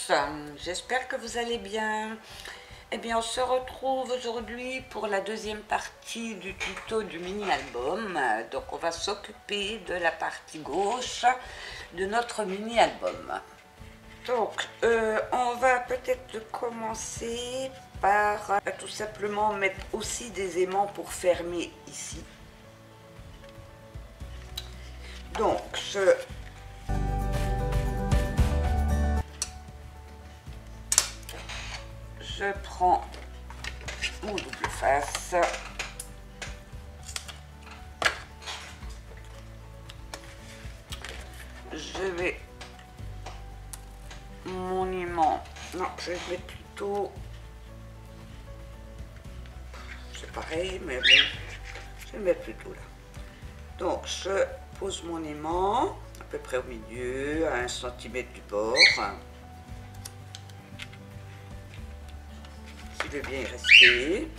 tous, j'espère que vous allez bien. Eh bien, on se retrouve aujourd'hui pour la deuxième partie du tuto du mini-album. Donc, on va s'occuper de la partie gauche de notre mini-album. Donc, on va peut-être commencer par tout simplement mettre aussi des aimants pour fermer ici. Donc, je prends mon double face, je vais mon aimant, non, je vais le mettre plutôt, c'est pareil, mais bon, je vais le mettre plutôt là. Donc, je pose mon aimant à peu près au milieu, à 1 cm du bord. S'il veut bien y rester.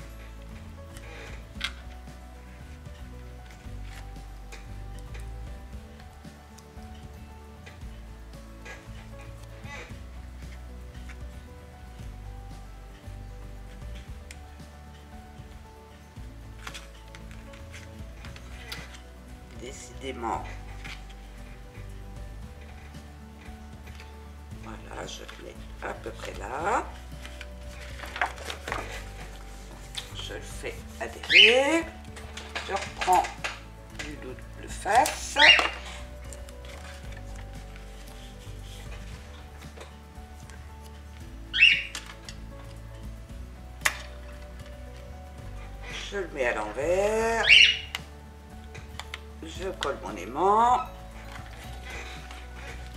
Décidément. Voilà, je le mets à peu près là. Je le fais adhérer. Je reprends du double face. Je le mets à l'envers. Je colle mon aimant.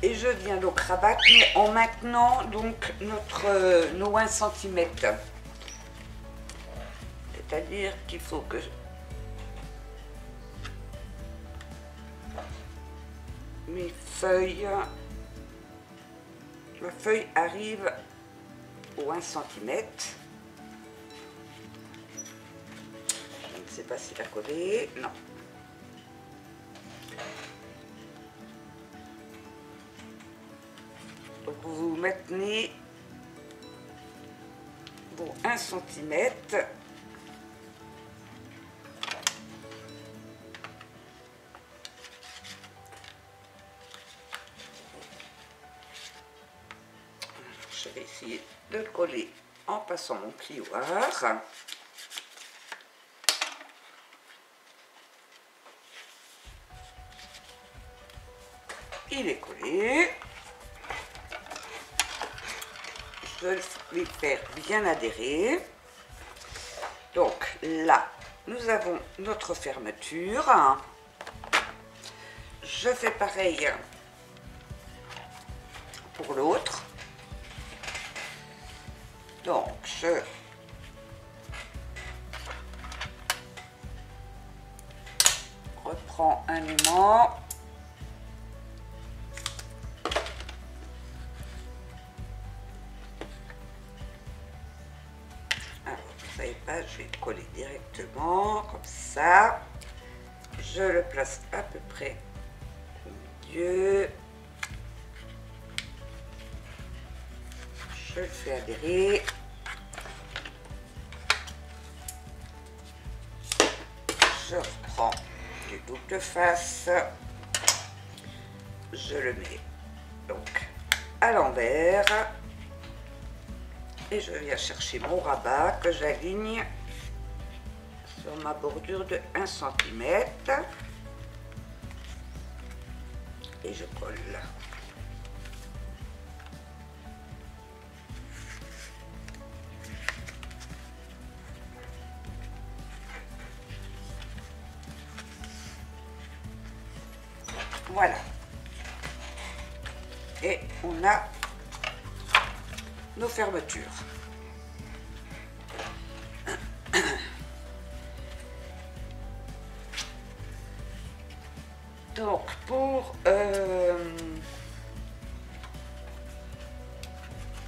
Et je viens donc rabattre, mais en maintenant donc nos 1 cm. C'est-à-dire qu'il faut que mes feuilles, ma feuille arrive au 1 cm. Je ne sais pas s'il a collé, non. Donc vous maintenez vos 1 cm. Je vais essayer de le coller en passant mon plioir. Il est collé. Je vais faire bien adhérer. Donc là, nous avons notre fermeture. Je fais pareil pour l'autre. Donc, je reprends un aimant. Alors, vous savez pas, je vais le coller directement, comme ça. Je le place à peu près au milieu. Je le fais adhérer. Je reprends du double face. Je le mets donc à l'envers. Et je viens chercher mon rabat que j'aligne sur ma bordure de 1 cm. Et je colle. Voilà. Et on a nos fermetures. Donc pour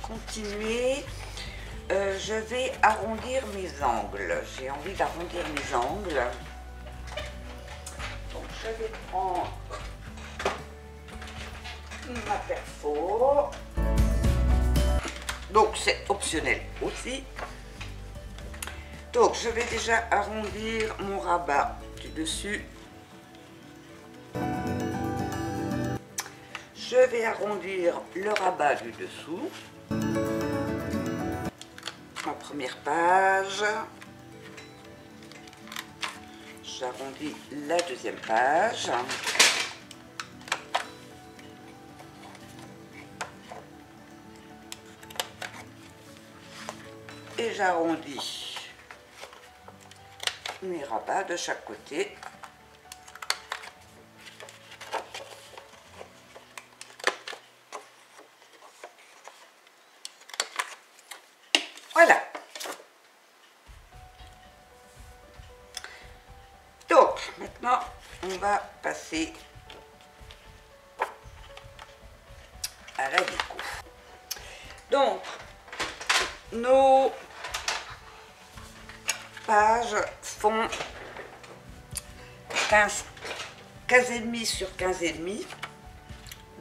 continuer, je vais arrondir mes angles. J'ai envie d'arrondir mes angles. Donc je vais prendre ma perfo. Donc c'est optionnel aussi. Donc je vais déjà arrondir mon rabat du dessus. Je vais arrondir le rabat du dessous. En première page. J'arrondis la deuxième page. Et j'arrondis mes rabats de chaque côté. Voilà. Donc, maintenant, on va passer à la déco. Donc, nos pages font 15,5 sur 15,5.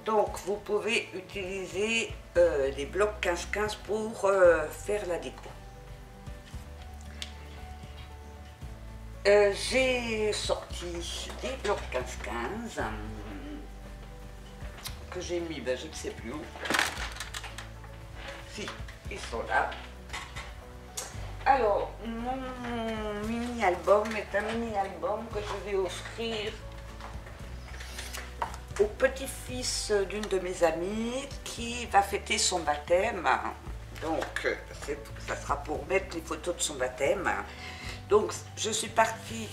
Donc, vous pouvez utiliser les blocs 15-15 pour faire la déco. J'ai sorti des blocs 15-15 que j'ai mis, ben, je ne sais plus où. Si, ils sont là. Alors, mon mini-album est un mini-album que je vais offrir au petit-fils d'une de mes amies qui va fêter son baptême. Donc, ça sera pour mettre les photos de son baptême. Donc, je suis partie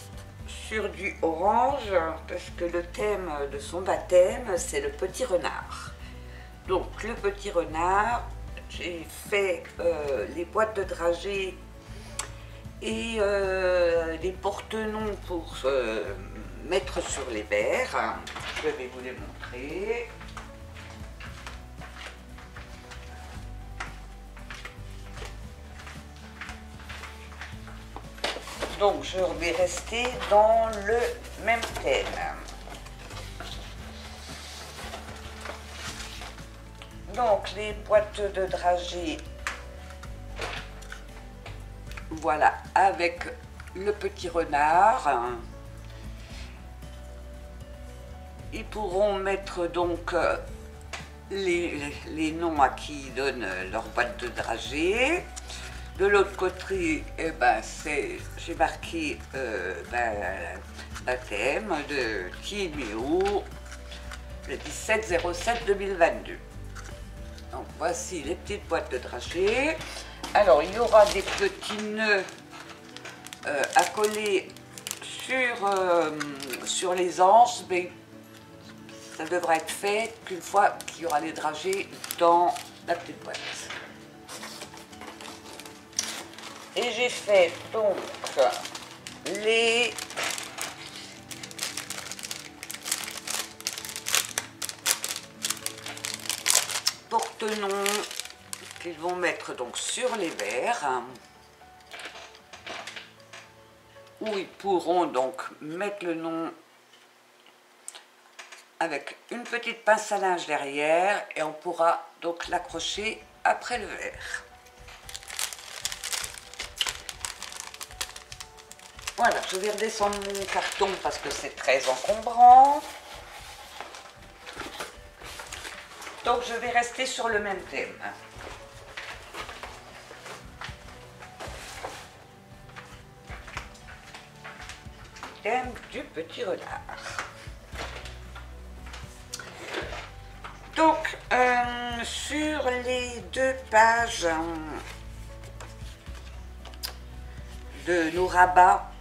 sur du orange parce que le thème de son baptême, c'est le petit renard. Donc, le petit renard, j'ai fait les boîtes de dragées et les porte-noms pour mettre sur les verres. Je vais vous les montrer. Donc je vais rester dans le même thème. Donc les boîtes de dragées, voilà, avec le petit renard. Ils pourront mettre donc les noms à qui ils donnent leur boîte de dragées. De l'autre côté, eh ben, j'ai marqué baptême de Timéo, le 17/07/2022. Donc voici les petites boîtes de dragées. Alors il y aura des petits nœuds à coller sur les anses, mais ça devra être fait qu'une fois qu'il y aura les dragées dans la petite boîte. Et j'ai fait donc les porte-noms qu'ils vont mettre donc sur les verres, où ils pourront donc mettre le nom avec une petite pince à linge derrière et on pourra donc l'accrocher après le verre. Voilà, je vais redescendre mon carton parce que c'est très encombrant. Donc je vais rester sur le même thème. Thème du petit renard. Donc sur les 2 pages de nos rabats,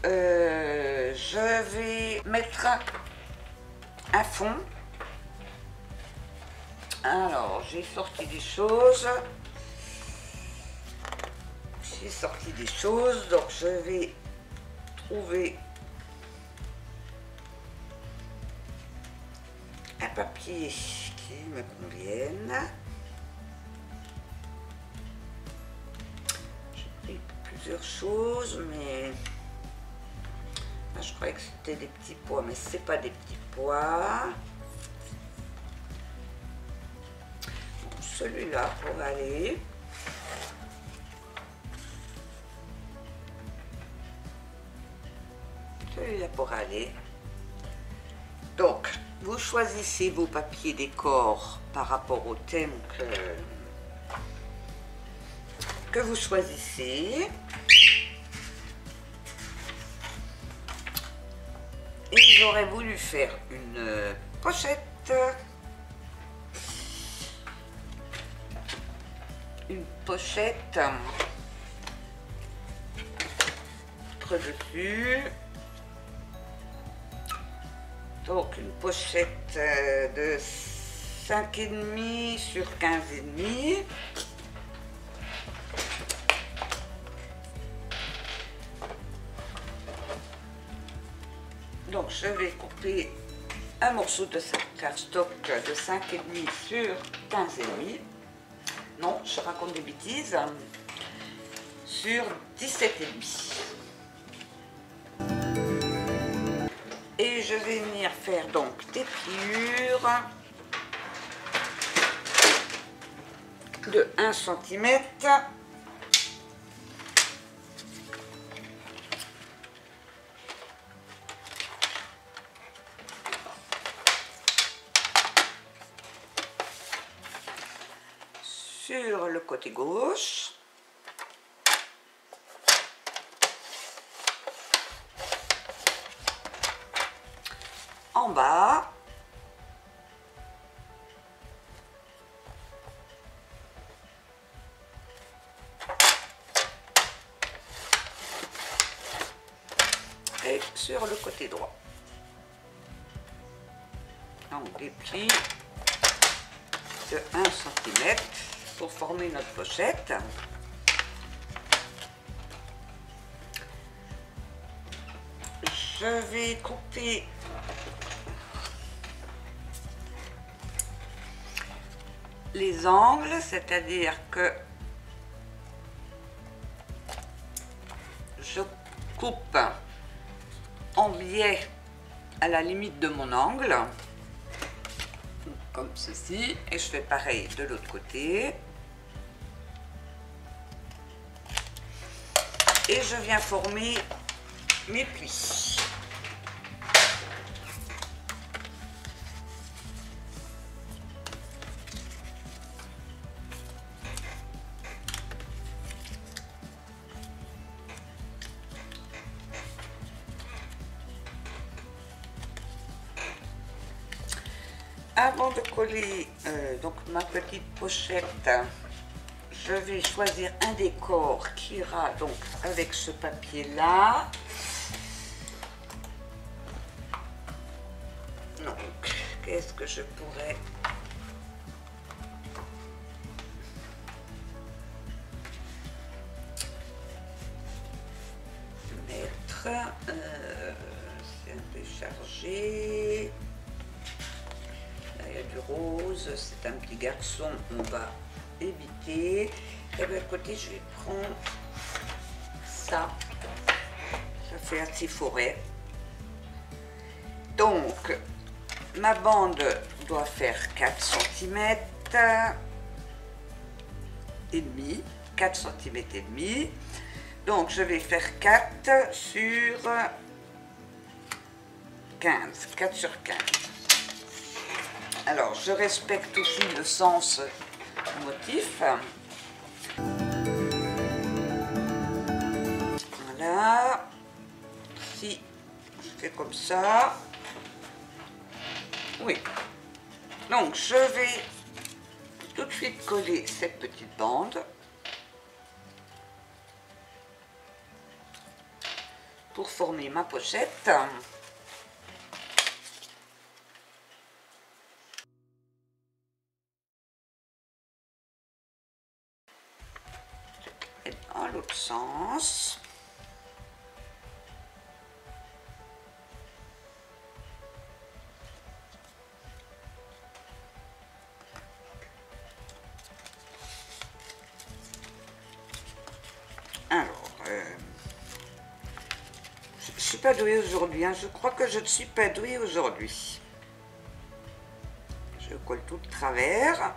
je vais mettre un fond. Alors, j'ai sorti des choses. Donc je vais trouver un papier qui me convienne. J'ai pris plusieurs choses, mais je croyais que c'était des petits pois, mais c'est pas des petits pois. celui-là pour aller. Celui-là pour aller. Donc, vous choisissez vos papiers décor par rapport au thème que vous choisissez. Et j'aurais voulu faire une pochette. Une pochette dessus. Donc une pochette de 5,5 sur 15,5. Donc je vais couper un morceau de cardstock de 5,5 sur 15,5. Non, je raconte des bêtises. Sur 17,5. Et je vais venir faire donc des pliures de 1 cm. Sur le côté gauche. En bas. Et sur le côté droit. Donc des plis de 1 cm pour former notre pochette. Je vais couper les angles, c'est-à-dire que je coupe en biais à la limite de mon angle, comme ceci, et je fais pareil de l'autre côté. Et je viens former mes plis. Avant de coller donc ma petite pochette, je vais choisir un décor qui ira donc avec ce papier là. Donc, qu'est-ce que je pourrais mettre? C'est un peu chargé. Là, il y a du rose, c'est un petit garçon, on va éviter. Et de l'autre côté, je vais prendre ça. Ça fait assez forêt. Donc, ma bande doit faire 4 cm et demi. 4 cm et demi. Donc, je vais faire 4 sur 15. 4 sur 15. Alors, je respecte aussi le sens du motif. Voilà. Si je fais comme ça. Oui. Donc, je vais tout de suite coller cette petite bande. Pour former ma pochette. Et dans l'autre sens. Alors, je ne suis pas douée aujourd'hui, hein. Je crois que je ne suis pas douée aujourd'hui. Je colle tout de travers.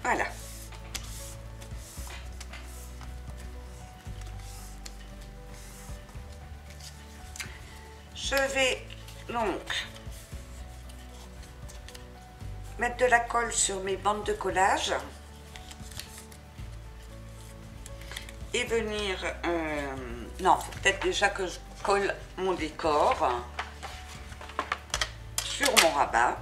Voilà. Je vais donc mettre de la colle sur mes bandes de collage et venir... non, faut peut-être déjà que je colle mon décor sur mon rabat.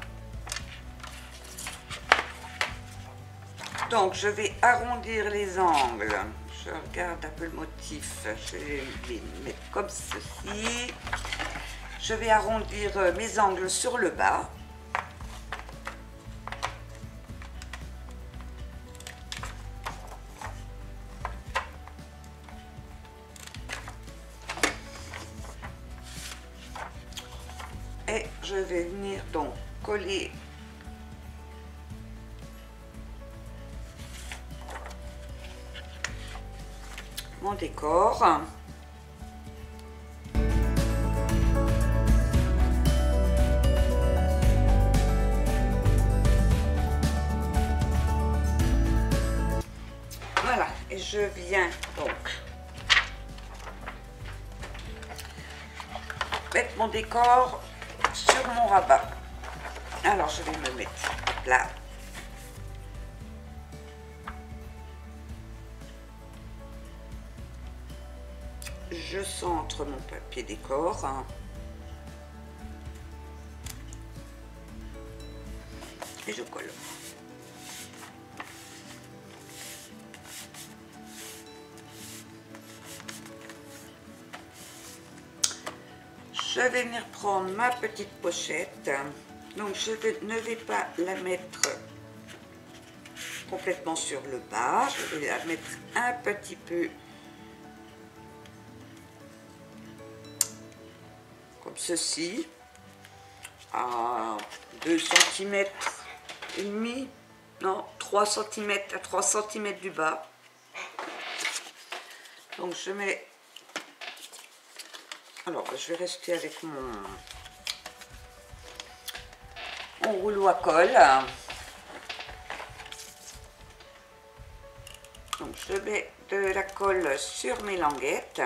Donc je vais arrondir les angles. Je regarde un peu le motif. Je vais les mettre comme ceci. Je vais arrondir mes angles sur le bas. Et je vais venir donc coller mon décor. Voilà, et je viens donc mettre mon décor sur mon rabat. Alors je vais me mettre là. Je centre mon papier décor. Et je colle. Je vais venir prendre ma petite pochette. Donc je ne vais pas la mettre complètement sur le bas. Je vais la mettre un petit peu comme ceci, à 2 cm et demi, non, 3 cm, à 3 cm du bas. Donc je mets... Alors je vais rester avec mon rouleau à colle. Donc je mets de la colle sur mes languettes.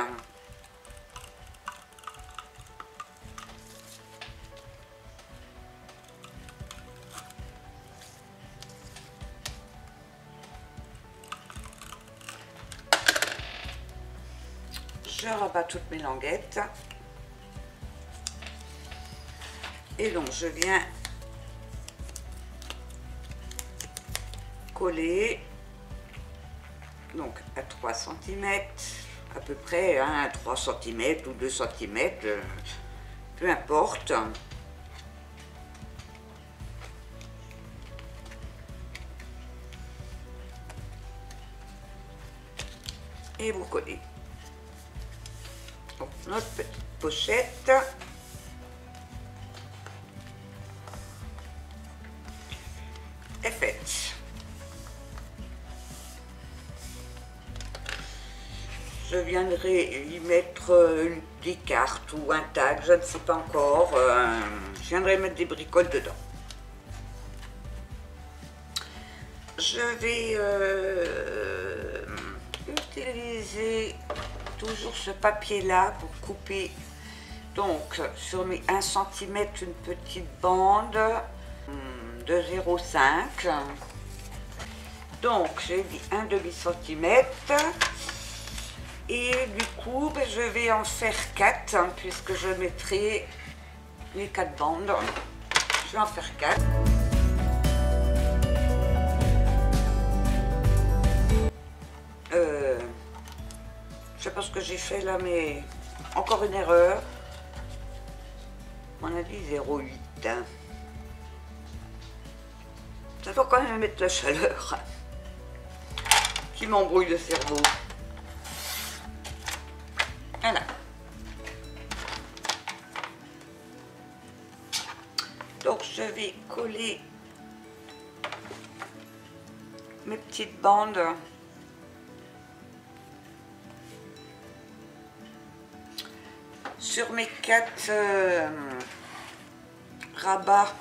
Je rabats toutes mes languettes. Et donc je viens coller donc à 3 cm à peu près, hein, 3 cm ou 2 cm, peu importe. Et vous collez. Donc, notre petite pochette est faite. Je viendrai y mettre des cartes ou un tag, je ne sais pas encore. Je viendrai mettre des bricoles dedans. Je vais utiliser toujours ce papier là pour couper donc sur mes 1 cm une petite bande de 0,5. Donc j'ai dit un demi-centimètre. Et du coup, ben, je vais en faire 4, hein, puisque je mettrai les 4 bandes. Je vais en faire 4. Je sais pas ce que j'ai fait là, mais encore une erreur. On a dit 0,8. Hein. Ça faut quand même mettre la chaleur qui m'embrouille le cerveau. Voilà. Donc je vais coller mes petites bandes sur mes 4 rabats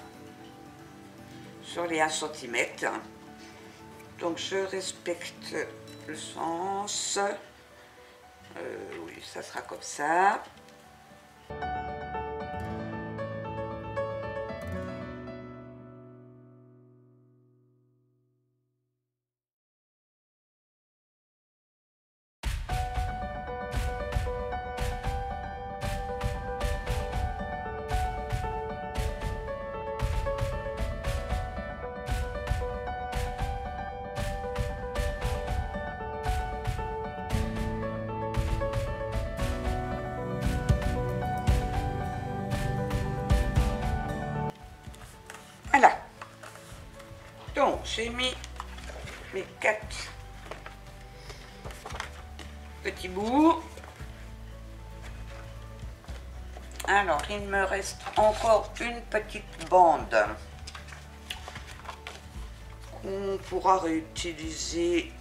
sur les 1 cm. Donc je respecte le sens. Oui, ça sera comme ça. Voilà. Donc j'ai mis mes 4 petits bouts. Alors il me reste encore une petite bande qu'on pourra réutiliser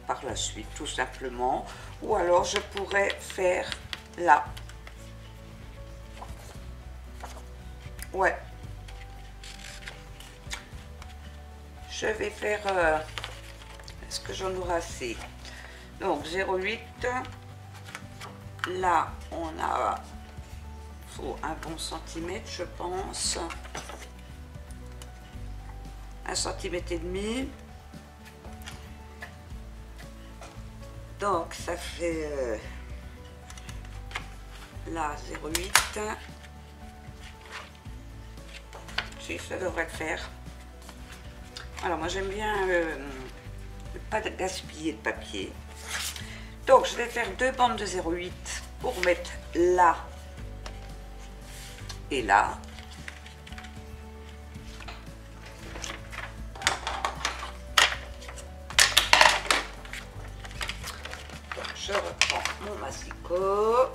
par la suite tout simplement, ou alors je pourrais faire là. Ouais. Je vais faire, est-ce que j'en aurai assez? Donc 0,8. Là, on a, faut un bon centimètre, je pense. 1,5 cm. Donc ça fait là 0,8. Si, ça devrait le faire. Alors moi j'aime bien ne pas gaspiller de papier. Donc je vais faire 2 bandes de 0,8 pour mettre là et là. Donc je reprends mon massicot.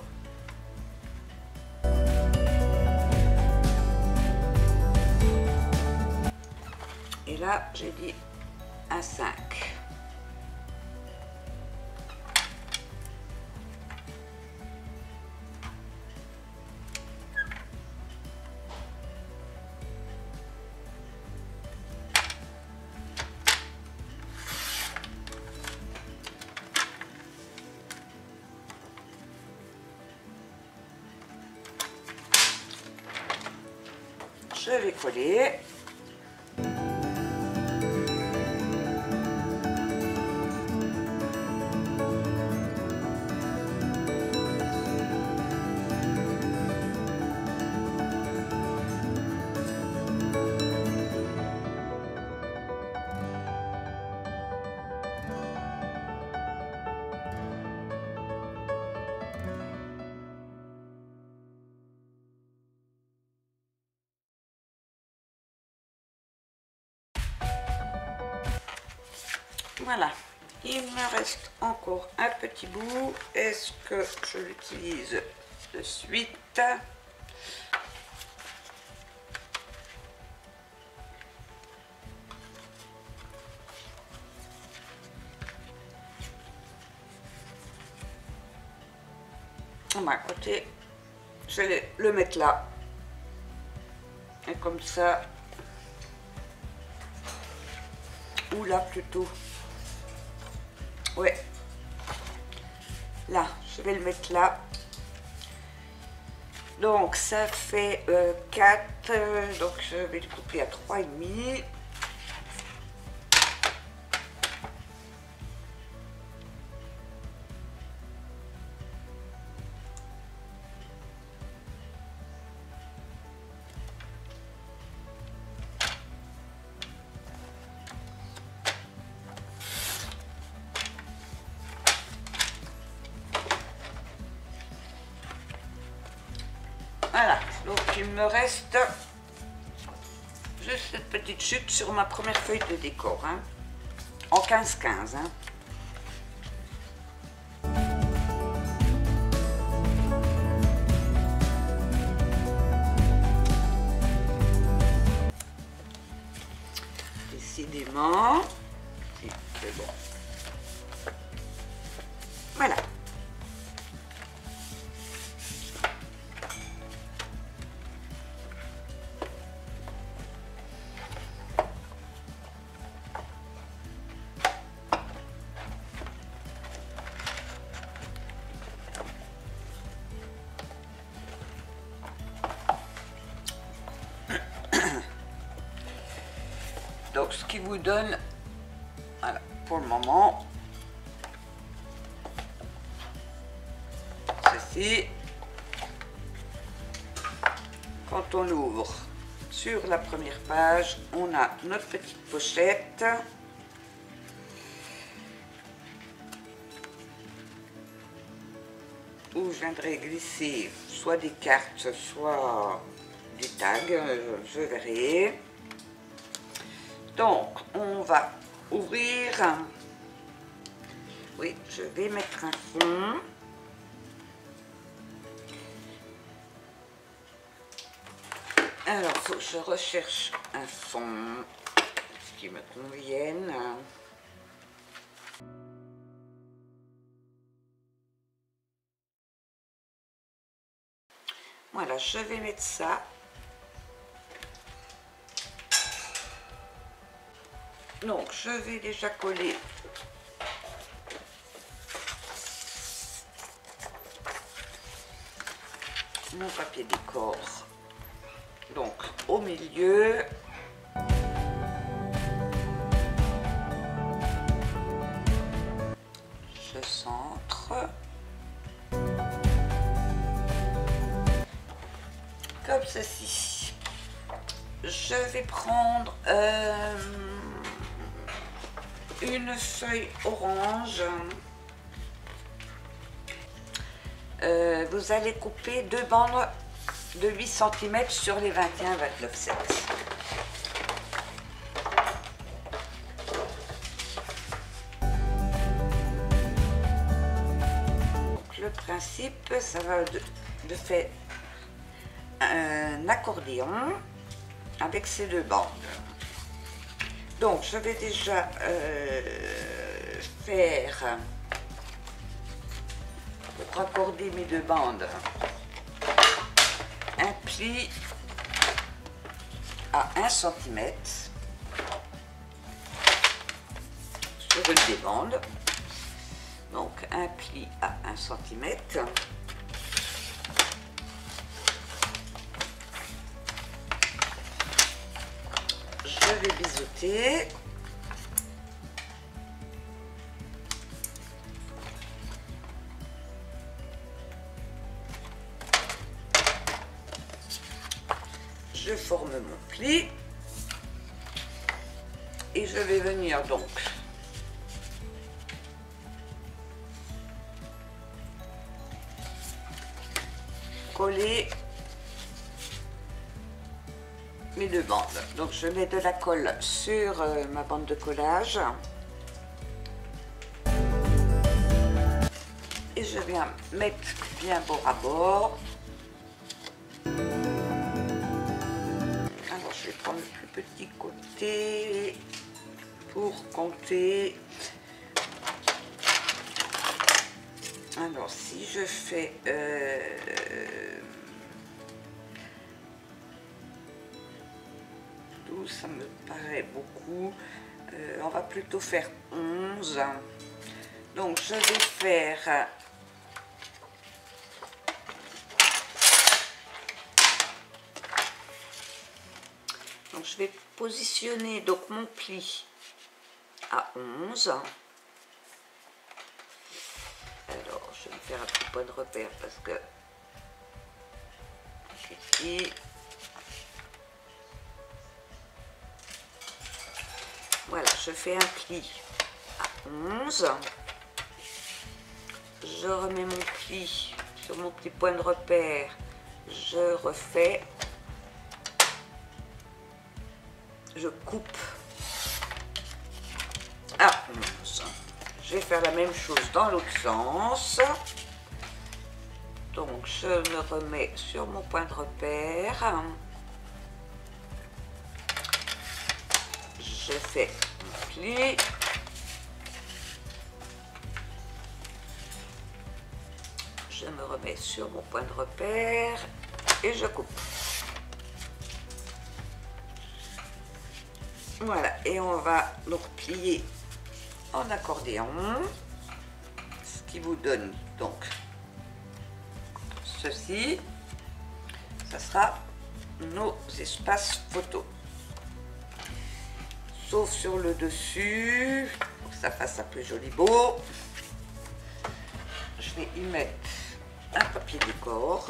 Et là, j'ai dit un 5. Je vais coller. Voilà, il me reste encore un petit bout. Est-ce que je l'utilise de suite? On va côté, je vais le mettre là. Et comme ça, ou là plutôt. Ouais, là, je vais le mettre là. Donc ça fait 4, donc je vais le couper à 3,5. Voilà, donc il me reste juste cette petite chute sur ma première feuille de décor, hein, en 15-15. Hein. Décidément, c'est bon. Voilà. Donc ce qui vous donne, voilà, pour le moment, ceci. Quand on ouvre sur la première page, on a notre petite pochette. Où je viendrai glisser soit des cartes, soit du tag, je verrai. Donc, on va ouvrir. Oui, je vais mettre un fond. Alors, il faut que je recherche un fond qui me convienne. Voilà, je vais mettre ça. Donc, je vais déjà coller mon papier décor. Donc, au milieu. Je centre. Comme ceci. Je vais prendre une feuille orange. Vous allez couper deux bandes de 8 cm sur les 21-29,7. Donc le principe, ça va de faire un accordéon avec ces deux bandes. Donc je vais déjà faire, pour accorder mes deux bandes, un pli à 1 cm sur une des bandes. Donc un pli à 1 cm. Je vais biseauter. Je forme mon pli et je vais venir donc coller mes deux bandes. Donc je mets de la colle sur ma bande de collage et je viens mettre bien bord à bord. Alors je vais prendre le plus petit côté pour compter. Alors si je fais 12, ça me paraît beaucoup. On va plutôt faire 11. Donc je vais faire donc je vais positionner donc mon pli à 11. Alors je vais me faire un petit point de repère parce que ici. Voilà, je fais un pli à 11. Je remets mon pli sur mon petit point de repère. Je refais. Je coupe à 11. Je vais faire la même chose dans l'autre sens. Donc je me remets sur mon point de repère. Je fais mon pli. Je me remets sur mon point de repère et je coupe. Voilà, et on va donc plier en accordéon, ce qui vous donne donc ceci. Ça sera nos espaces photos. sauf sur le dessus, pour que ça fasse un peu joli beau. Je vais y mettre un papier décor.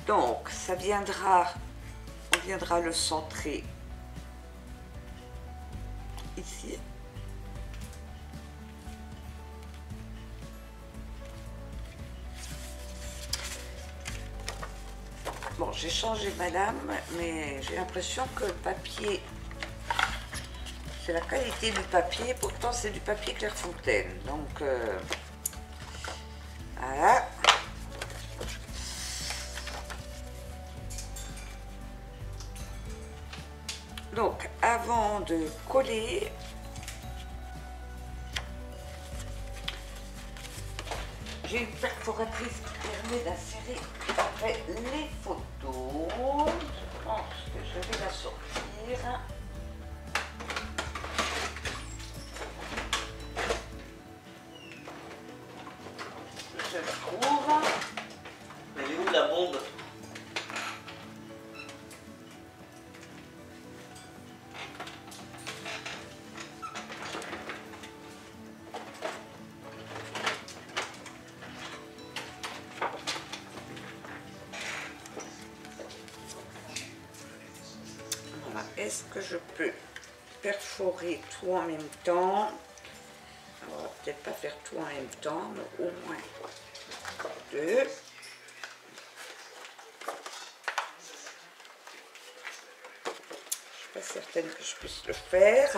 Donc ça viendra, on viendra le centrer ici. Bon, j'ai changé ma lame, mais j'ai l'impression que le papier, c'est la qualité du papier, pourtant c'est du papier Clairefontaine. Donc voilà. Donc avant de coller, j'ai une perforatrice qui permet d'insérer après les photos. Je pense que je vais la sortir. Je la trouve. Elle est où la bombe? Est-ce que je peux perforer tout en même temps? On va peut-être pas faire tout en même temps, mais au moins deux. Je suis pas certaine que je puisse le faire.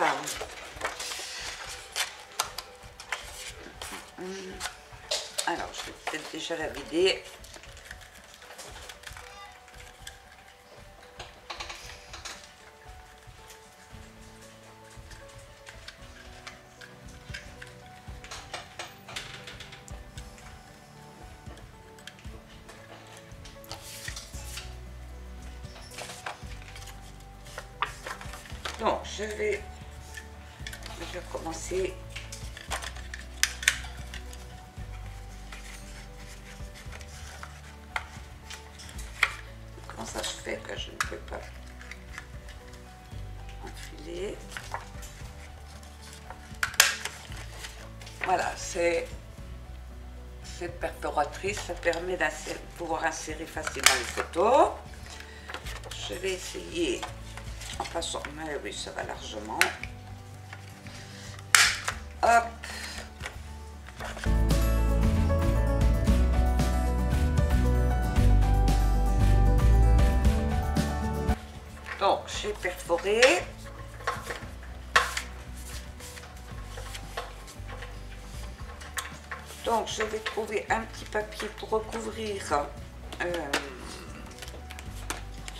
Alors, je vais peut-être déjà la vider. Donc, je vais commencer. Comment ça se fait que je ne peux pas enfiler? Voilà, c'est cette perforatrice, ça permet de pouvoir insérer facilement les photos. Je vais essayer. En façon, mais oui, ça va largement. Hop. Donc, j'ai perforé. Donc, je vais trouver un petit papier pour recouvrir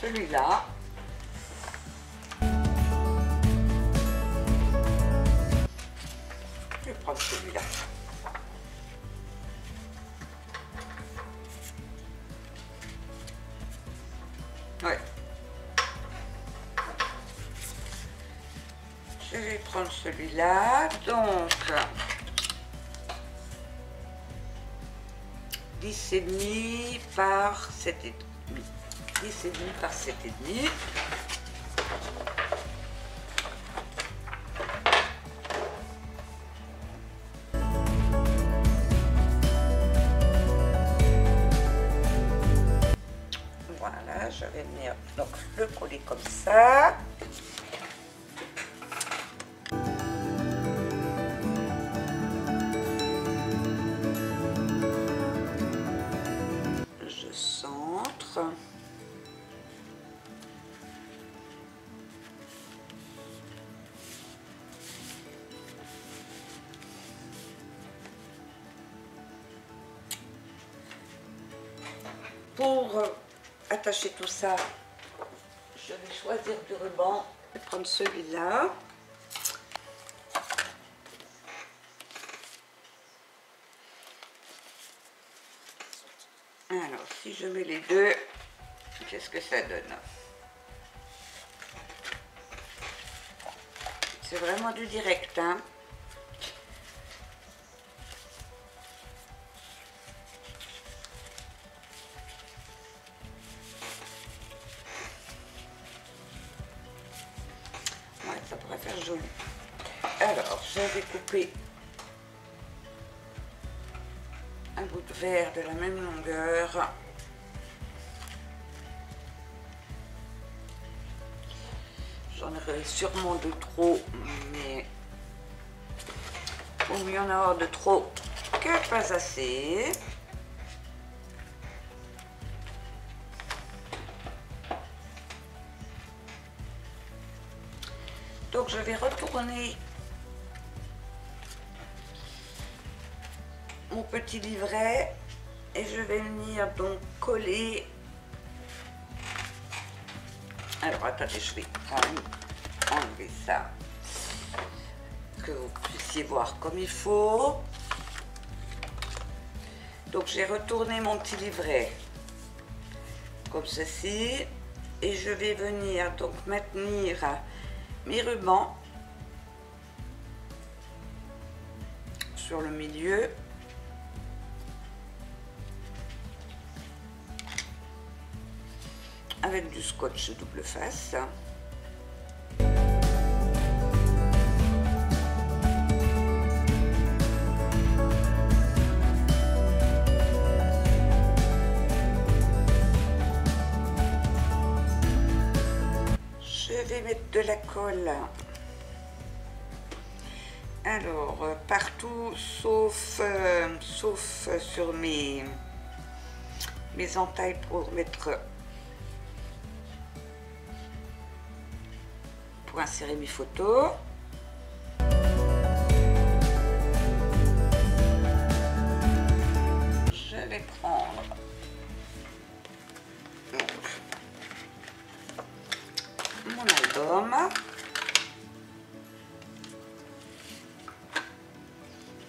celui-là. Je vais prendre celui-là. Ouais. Je vais prendre celui-là. Donc, 10,5 par 7,5. 10,5 par 7,5. Voilà, je vais venir donc le coller comme ça. Je centre. Pour attacher tout ça, je vais choisir du ruban et prendre celui-là. Alors, si je mets les deux, qu'est-ce que ça donne? C'est vraiment du direct, hein. Alors, je vais couper un bout de verre de la même longueur. J'en aurai sûrement de trop, mais vaut mieux en avoir de trop que pas assez. Donc je vais retourner mon petit livret et je vais venir donc coller. Alors attendez, je vais quand même enlever ça, que vous puissiez voir comme il faut. Donc j'ai retourné mon petit livret comme ceci et je vais venir donc maintenir mes rubans sur le milieu. Avec du scotch double face. Je vais mettre de la colle. Alors, partout sauf sur mes entailles pour insérer mes photos. Je vais prendre donc mon album.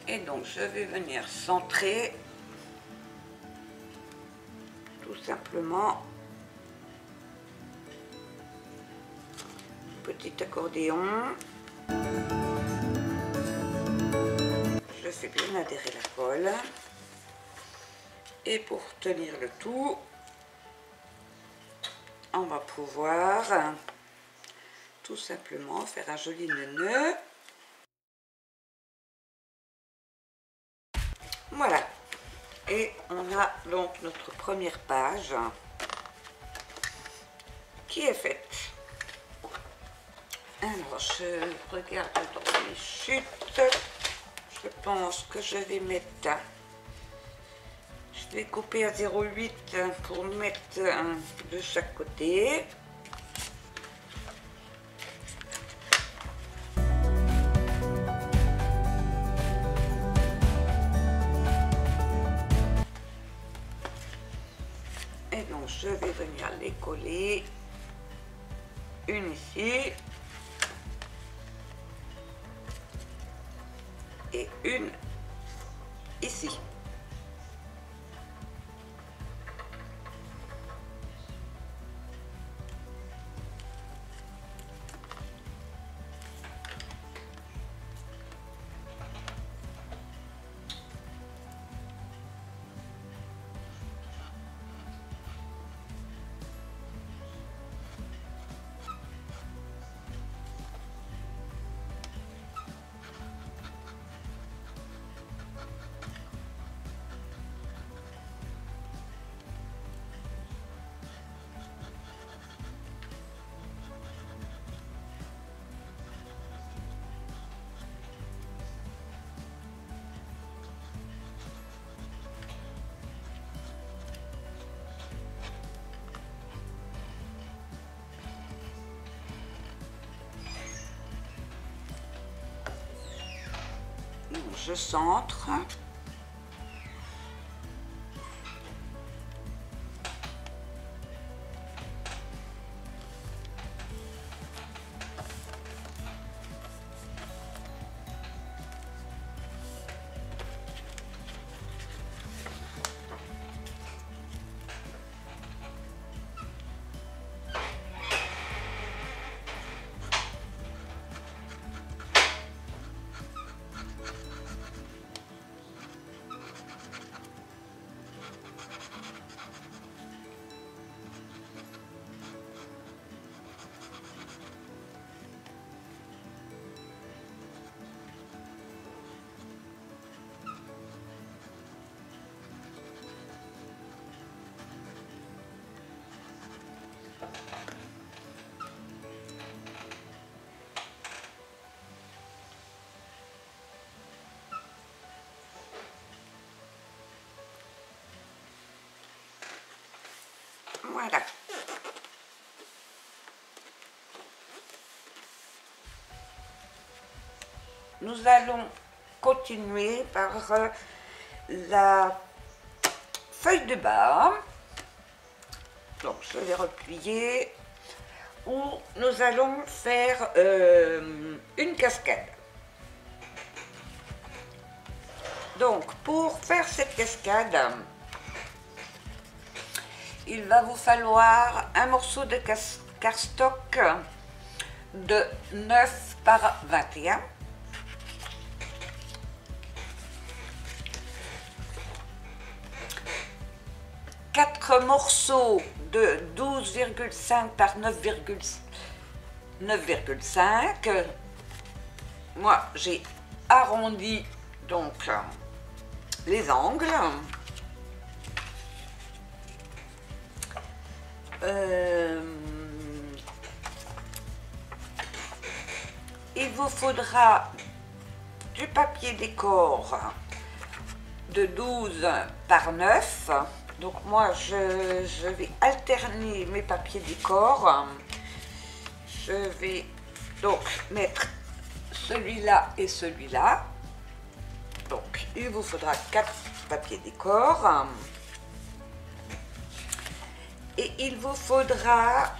Et donc je vais venir centrer tout simplement. Petit accordéon. Je fais bien adhérer la colle. Et pour tenir le tout, on va pouvoir tout simplement faire un joli nœud. Voilà. Et on a donc notre première page qui est faite. Alors, je regarde dans mes chutes. Je pense que je vais mettre... Je vais couper à 0,8 pour mettre de chaque côté. Et donc, je vais venir les coller. Une ici. Et une ici. Je centre. nous allons continuer par la feuille de bas. Donc je vais replier, où nous allons faire une cascade. Donc pour faire cette cascade, il va vous falloir un morceau de cardstock de 9 par 21. Quatre morceaux de 12,5 par 9,5. Moi j'ai arrondi donc les angles. Il vous faudra du papier décor de 12 par 9. Donc moi je vais alterner mes papiers décor. Je vais donc mettre celui-là et celui-là. Donc il vous faudra 4 papiers décor. Et il vous faudra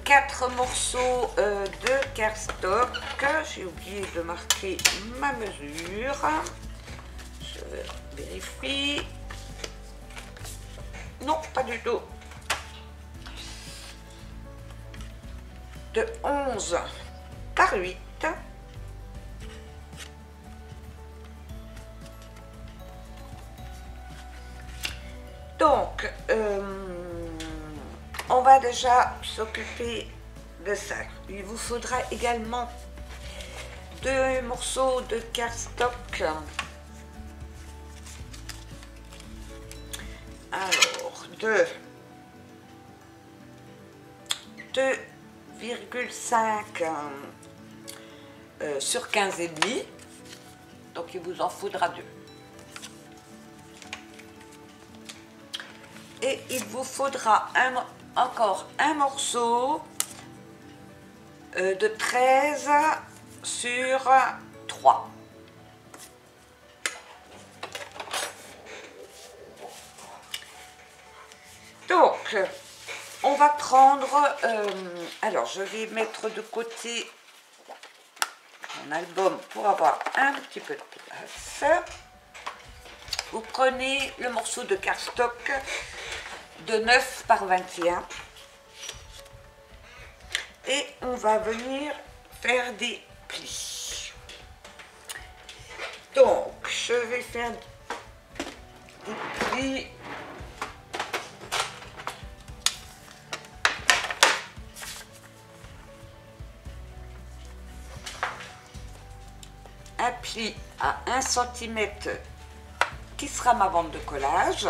quatre morceaux de cardstock. J'ai oublié de marquer ma mesure. Je vérifie. Non, pas du tout. De 11 par 8. Donc, on va déjà s'occuper de ça. Il vous faudra également 2 morceaux de cardstock. Alors, de 2,5 sur 15,5. Donc, il vous en faudra 2. Et il vous faudra encore un morceau de 13 sur 3. Donc, on va prendre, alors je vais mettre de côté mon album pour avoir un petit peu de place. Vous prenez le morceau de cardstock de 9 par 21 et on va venir faire des plis. Donc je vais faire des plis un pli à 1 cm qui sera ma bande de collage,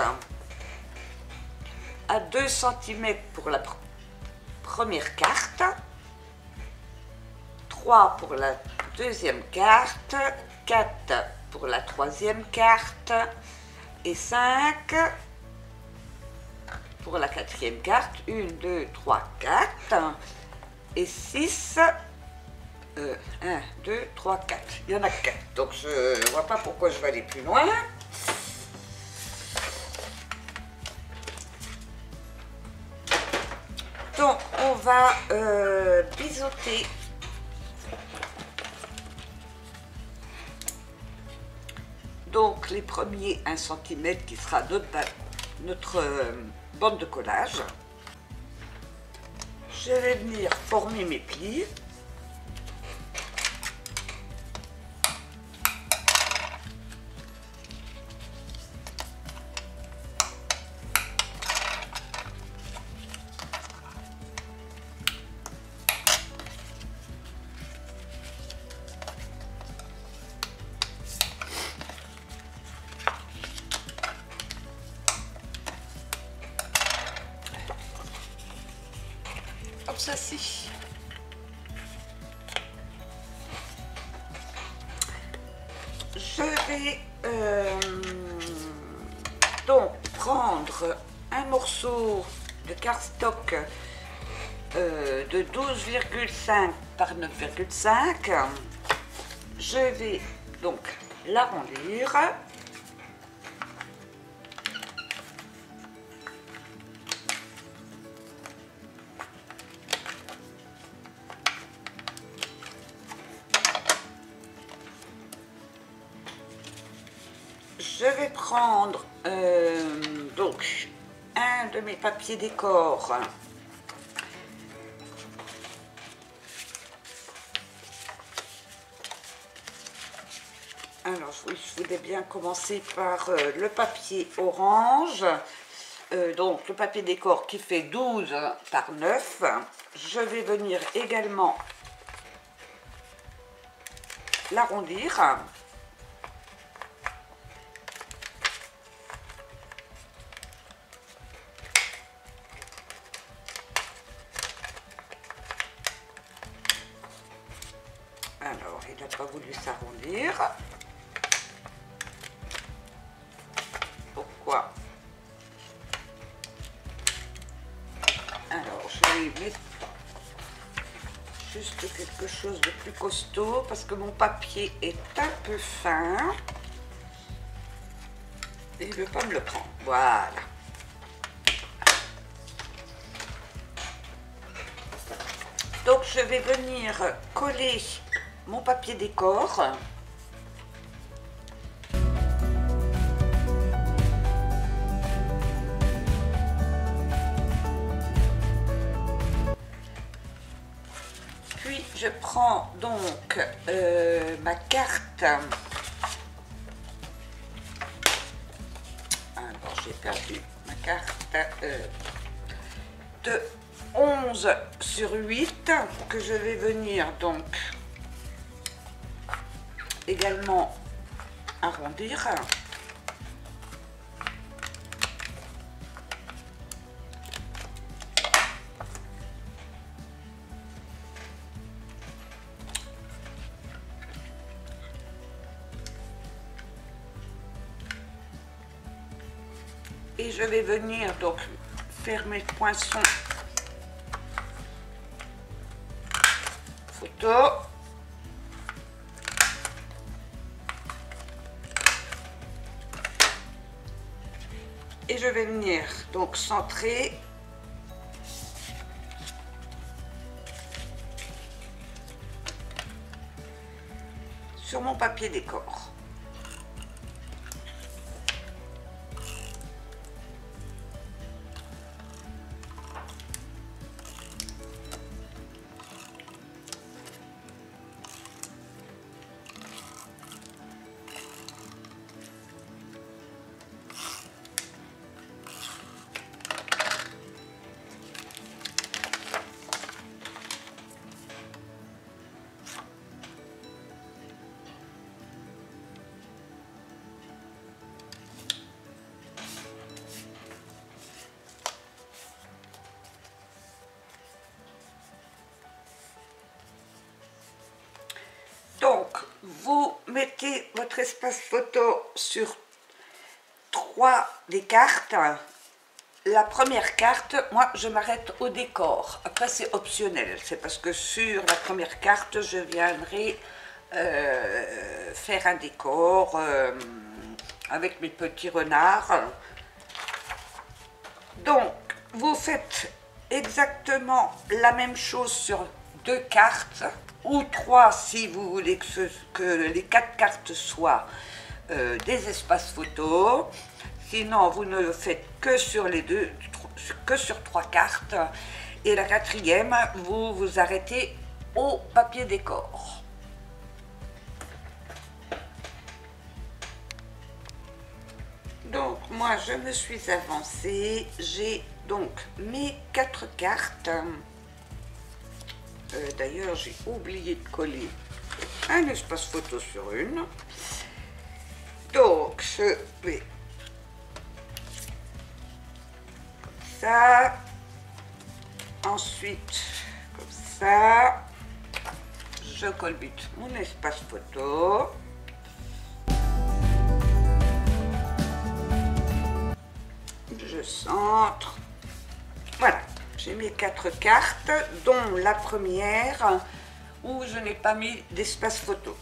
à 2 cm pour la première carte, 3 pour la deuxième carte, 4 pour la troisième carte et 5 pour la quatrième carte. 1, 2, 3, 4 et 6. 1, 2, 3, 4. Il y en a 4. Donc je ne vois pas pourquoi je vais aller plus loin. Donc on va biseauter donc les premiers 1 cm qui sera notre bande de collage. Je vais venir former mes plis. Comme ceci. Je vais donc prendre un morceau de cardstock de 12,5 par 9,5. Je vais donc l'arrondir. Je vais prendre donc un de mes papiers décor. Alors oui, je voulais bien commencer par le papier orange. Donc le papier décor qui fait 12 par 9. Je vais venir également l'arrondir. Alors, il n'a pas voulu s'arrondir. Pourquoi? Alors, je vais mettre juste quelque chose de plus costaud parce que mon papier est un peu fin. Et il ne veut pas me le prendre. Voilà. Donc, je vais venir coller mon papier décor. Puis je prends donc ma carte. Alors j'ai perdu ma carte de 11 sur 8 que je vais venir donc également arrondir. Et je vais venir donc faire mes poinçons photo. Et je vais venir donc centrer sur mon papier décor. Donc, vous mettez votre espace photo sur 3 des cartes. La première carte, moi, je m'arrête au décor. Après, c'est optionnel. C'est parce que sur la première carte, je viendrai faire un décor avec mes petits renards. Donc, vous faites exactement la même chose sur 2 cartes. Ou 3 si vous voulez que les 4 cartes soient des espaces photos. Sinon, vous ne le faites que sur que sur 3 cartes. Et la 4e, vous vous arrêtez au papier décor. Donc, moi, je me suis avancée. J'ai donc mes 4 cartes. D'ailleurs, j'ai oublié de coller un espace photo sur une. Donc, je vais comme ça. Ensuite, comme ça. Je colbute mon espace photo. Je centre. Voilà, j'ai mes 4 cartes, dont la première où je n'ai pas mis d'espace photo.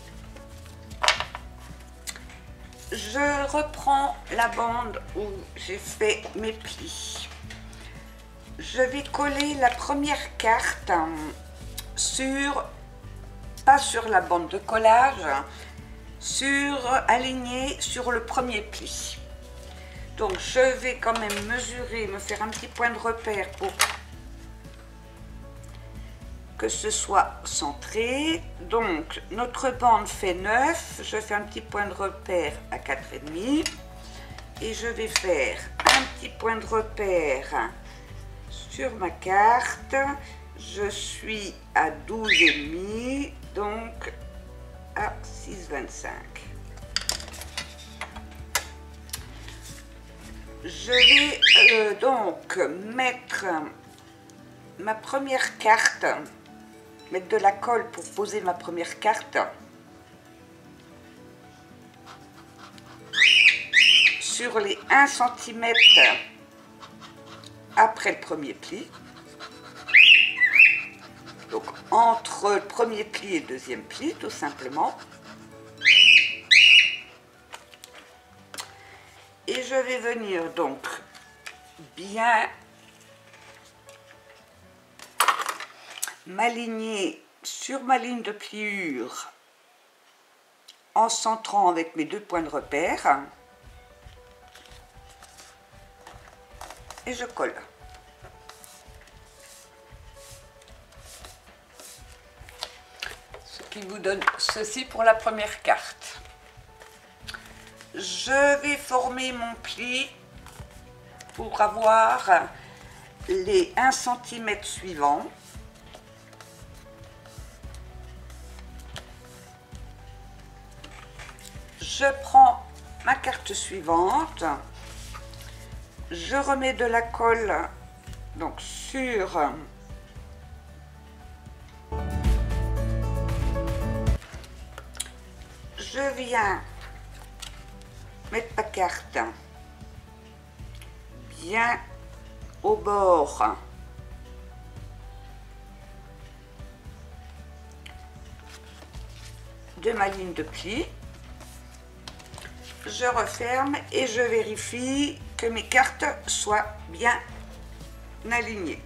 Je reprends la bande où j'ai fait mes plis. Je vais coller la première carte pas sur la bande de collage, alignée sur le premier pli. Donc je vais quand même mesurer, me faire un petit point de repère pour que ce soit centré. Donc notre bande fait 9, je fais un petit point de repère à 4,5 et je vais faire un petit point de repère sur ma carte. Je suis à 12,5, donc à 6,25. Je vais donc mettre ma première carte, mettre de la colle pour poser ma première carte sur les 1 cm après le premier pli. Donc entre le premier pli et le deuxième pli, tout simplement. Et je vais venir donc bien m'aligner sur ma ligne de pliure en centrant avec mes 2 points de repère. Et je colle. Ce qui vous donne ceci pour la première carte. Je vais former mon pli pour avoir les 1 cm suivants. Je prends ma carte suivante, je remets de la colle donc sur je viens mettre ma carte bien au bord de ma ligne de pli. Je referme et je vérifie que mes cartes soient bien alignées.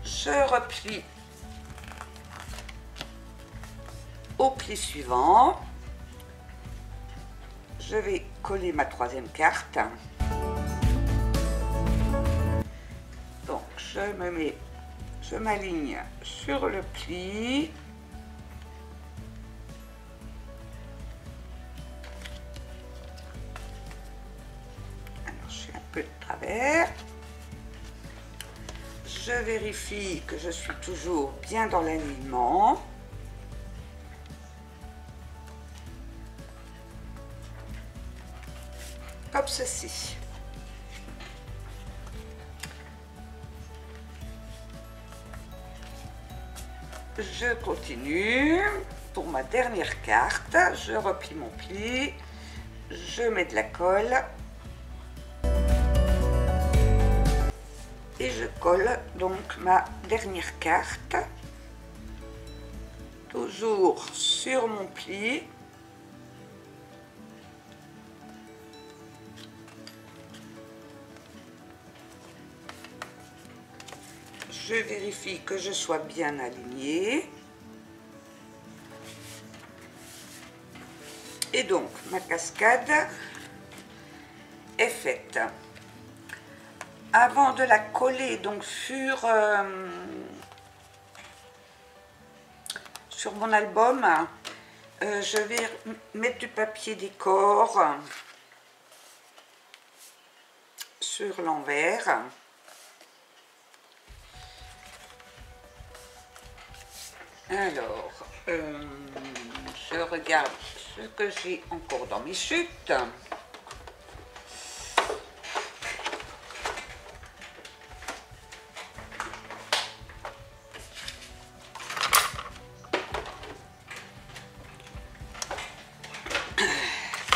Je replie au pli suivant. Je vais coller ma 3e carte. Donc je m'aligne sur le pli. Peu de travers. Je vérifie que je suis toujours bien dans l'alignement. Comme ceci. Je continue. Pour ma dernière carte, je replie mon pli. Je mets de la colle. Et je colle donc ma dernière carte, toujours sur mon pli. Je vérifie que je sois bien alignée. Et donc ma cascade est faite. Avant de la coller donc sur mon album, je vais mettre du papier décor sur l'envers. Alors, je regarde ce que j'ai encore dans mes chutes.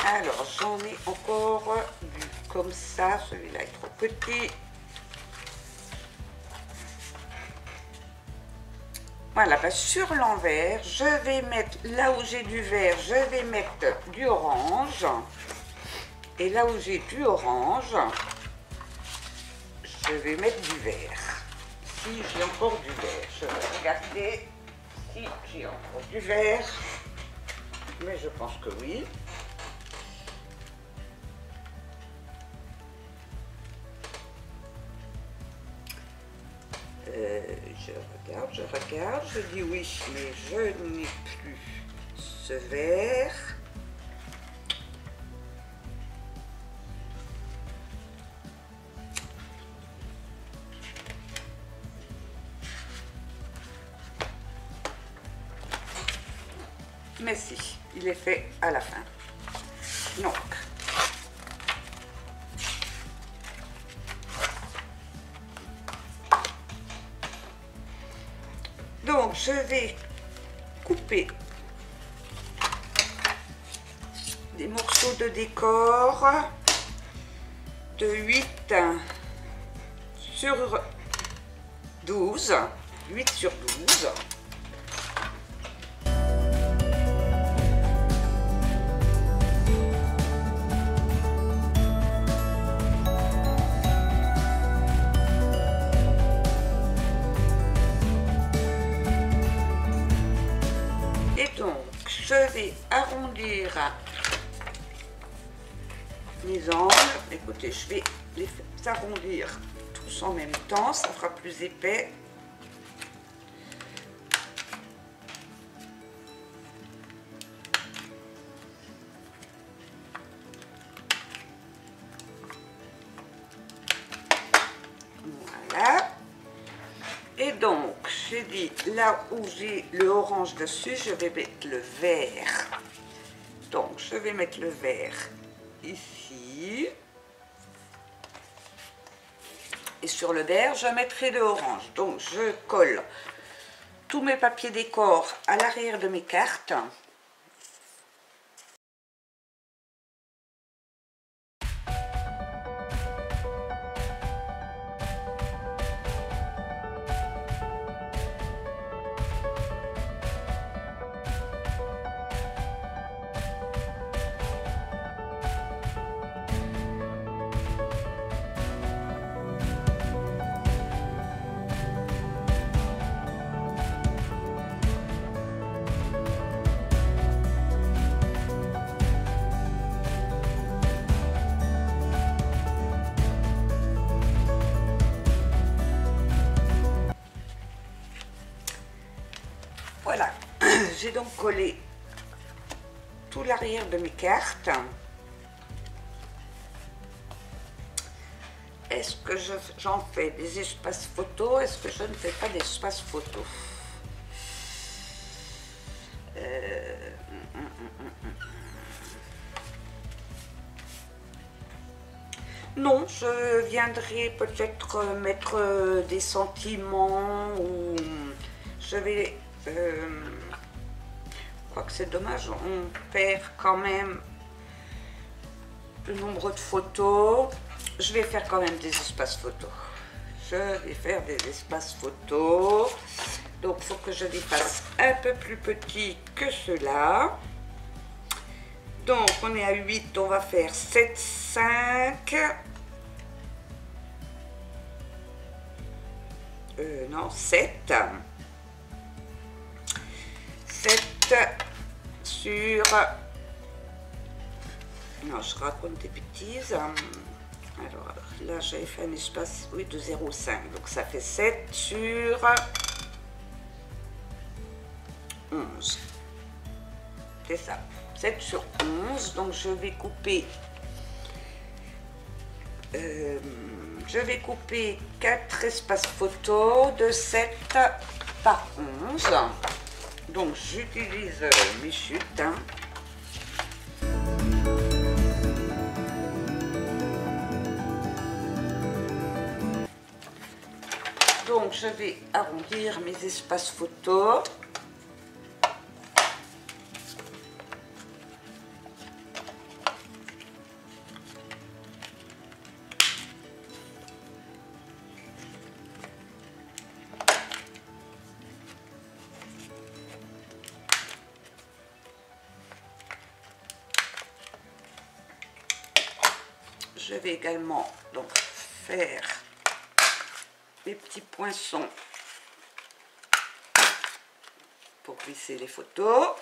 Alors, j'en ai encore du comme ça. Celui-là est trop petit. Voilà, bah sur l'envers, je vais mettre, là où j'ai du vert, je vais mettre du orange. Et là où j'ai du orange, je vais mettre du vert. Si j'ai encore du vert, je vais regarder si j'ai encore du vert. Mais je pense que oui. Je regarde, je dis oui, mais je n'ai plus ce vert. Mais si, il est fait à la fin. Donc, je vais couper des morceaux de décor de 8 sur 12. 8 sur 12. Je vais arrondir les angles. Écoutez, je vais les arrondir tous en même temps, ça fera plus épais. Voilà. Et donc, j'ai dit, là où j'ai le orange dessus, je vais mettre le vert. Donc, je vais mettre le vert ici. Et sur le vert, je mettrai le orange. Donc, je colle tous mes papiers décor à l'arrière de mes cartes. Voilà, j'ai donc collé tout l'arrière de mes cartes. Est-ce que j'en fais des espaces photos? Est-ce que je ne fais pas d'espace photo? Non, je viendrai peut-être mettre des sentiments ou je vais... quoique c'est dommage, on perd quand même le nombre de photos. Je vais faire quand même des espaces photos. Je vais faire des espaces photos. Donc, il faut que je les fasse un peu plus petits que ceux-là. Donc, on est à 8, on va faire 7, 5. Non, 7. 7 sur... Non, je raconte des bêtises. Alors, là, j'avais fait un espace, oui, de 0,5. Donc, ça fait 7 sur 11. C'est ça. 7 sur 11. Donc, je vais couper... je vais couper 4 espaces photos de 7 par 11. Donc, j'utilise mes chutes. Donc, je vais arrondir mes espaces photos. je vais également donc faire des petits poinçons pour glisser les photos.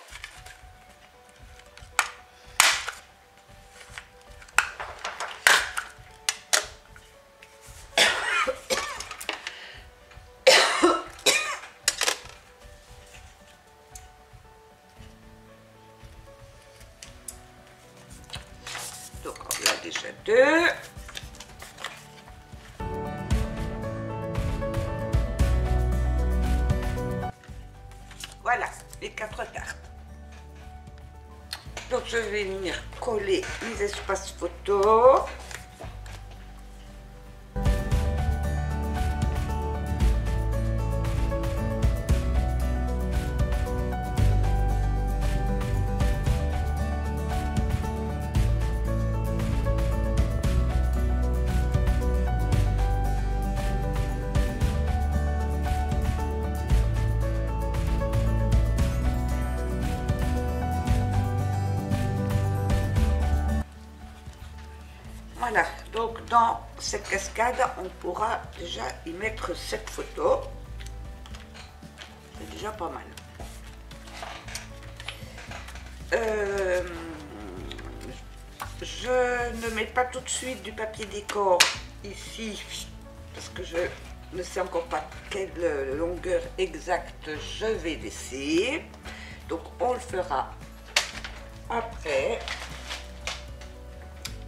Donc on a déjà 2. Voilà les 4 cartes. Donc je vais venir coller les espaces photos. Voilà, donc dans cette cascade, on pourra déjà y mettre cette photo. C'est déjà pas mal. Je ne mets pas tout de suite du papier décor ici, parce que je ne sais encore pas quelle longueur exacte je vais laisser. Donc on le fera après.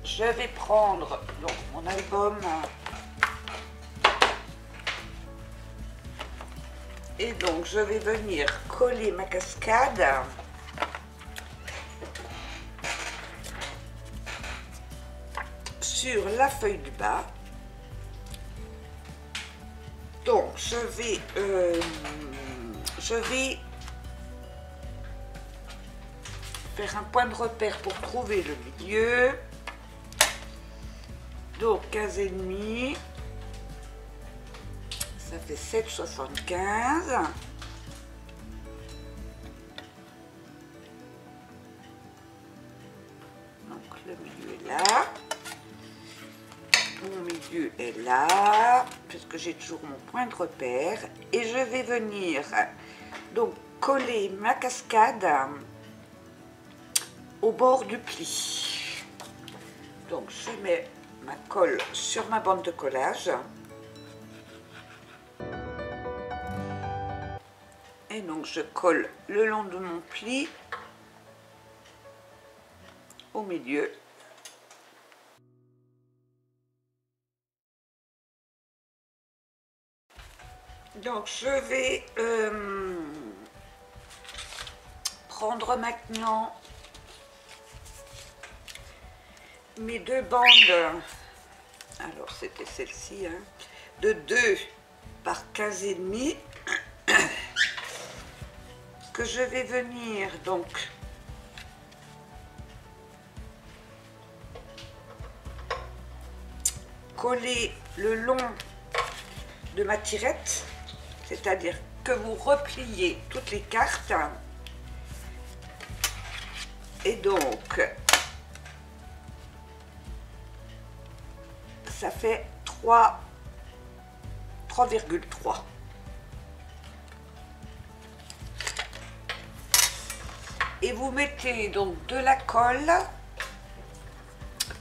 Je vais prendre donc mon album et donc je vais venir coller ma cascade sur la feuille du bas. Donc je vais faire un point de repère pour trouver le milieu. Donc 15,5, ça fait 7,75. Donc le milieu est là. Mon milieu est là, puisque j'ai toujours mon point de repère. Et je vais venir donc coller ma cascade au bord du pli. Donc je mets ma colle sur ma bande de collage et donc je colle le long de mon pli au milieu. Donc je vais prendre maintenant mes 2 bandes, alors c'était celle-ci, hein, de 2 par 15,5 que je vais venir donc coller le long de ma tirette, c'est-à-dire que vous repliez toutes les cartes et donc ça fait 3,3. Et vous mettez donc de la colle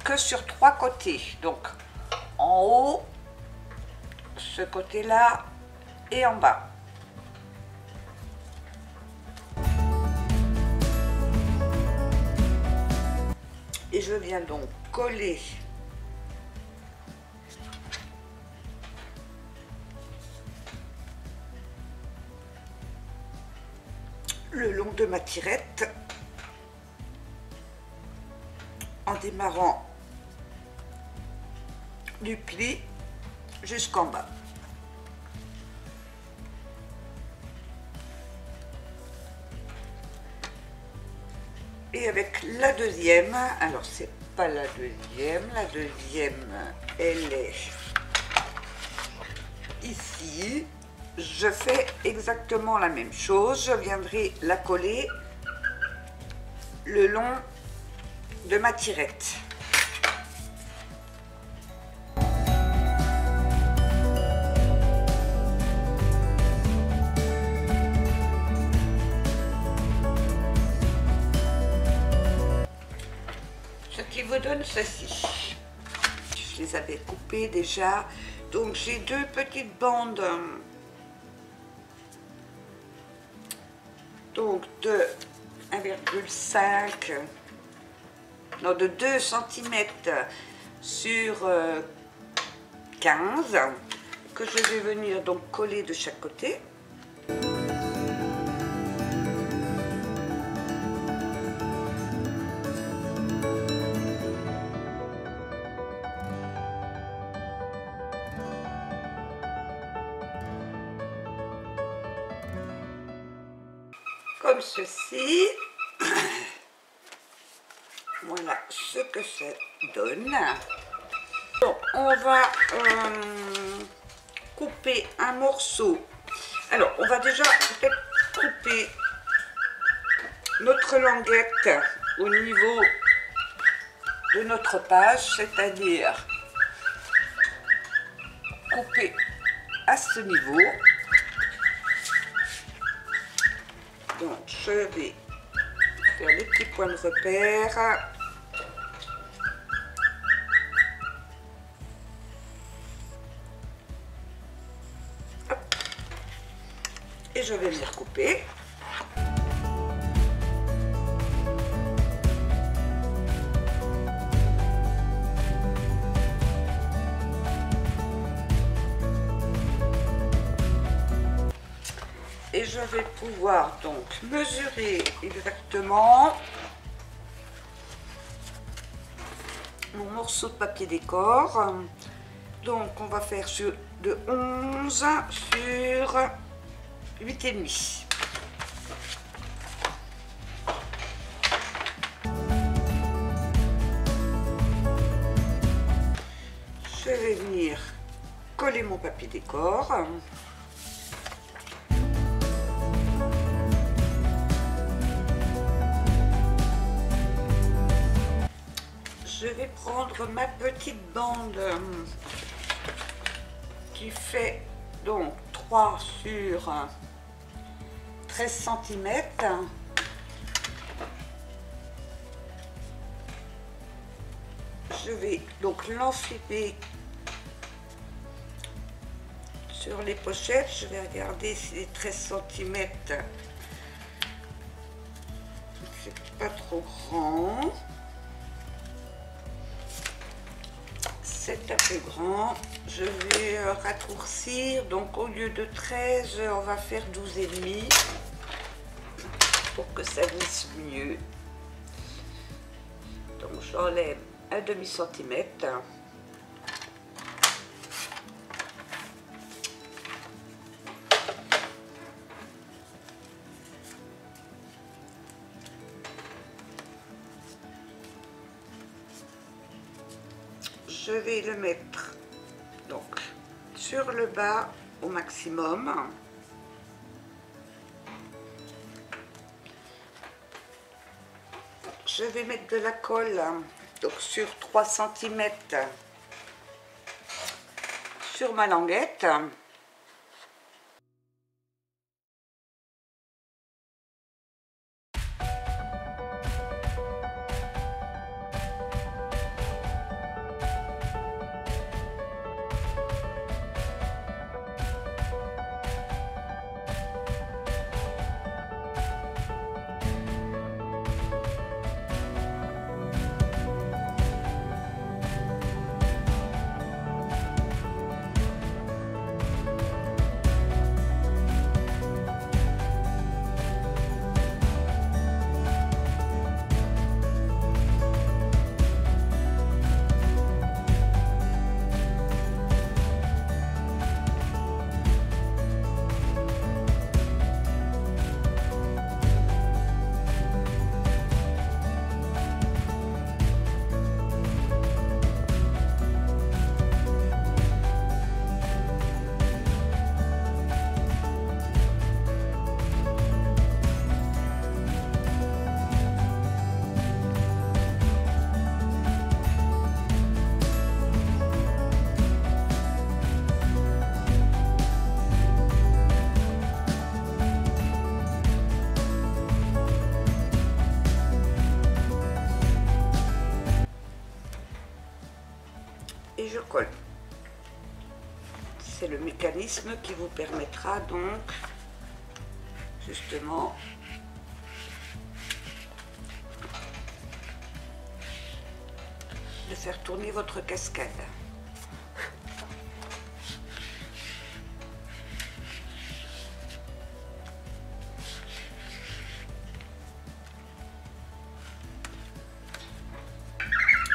que sur 3 côtés. Donc en haut, ce côté-là et en bas. Et je viens donc coller le long de ma tirette en démarrant du pli jusqu'en bas. Et avec la deuxième, alors c'est pas la deuxième elle est ici. Je fais exactement la même chose, je viendrai la coller le long de ma tirette. donne ceci. Je les avais coupées déjà. Donc j'ai deux petites bandes. Donc de 1,5, non de 2 cm sur 15 que je vais venir donc coller de chaque côté. Comme ceci. Voilà ce que ça donne. Donc, on va couper un morceau. Alors, on va déjà peut-être couper notre languette au niveau de notre page, c'est-à-dire couper à ce niveau. Donc, je vais faire des petits points de repère. Hop. Et je vais venir couper. Et je vais pouvoir donc mesurer exactement mon morceau de papier décor. Donc on va faire de 11 sur 8,5. Je vais venir coller mon papier décor. Je vais prendre ma petite bande qui fait donc 3 sur 13 cm. Je vais donc l'enfiler sur les pochettes. Je vais regarder si les 13 cm c'est pas trop grand. C'est un peu grand. Je vais raccourcir. Donc au lieu de 13, on va faire 12,5 pour que ça glisse mieux. Donc j'enlève un demi-centimètre. Je vais le mettre donc sur le bas au maximum. Je vais mettre de la colle donc sur 3 cm sur ma languette. c'est le mécanisme qui vous permettra donc justement de faire tourner votre cascade.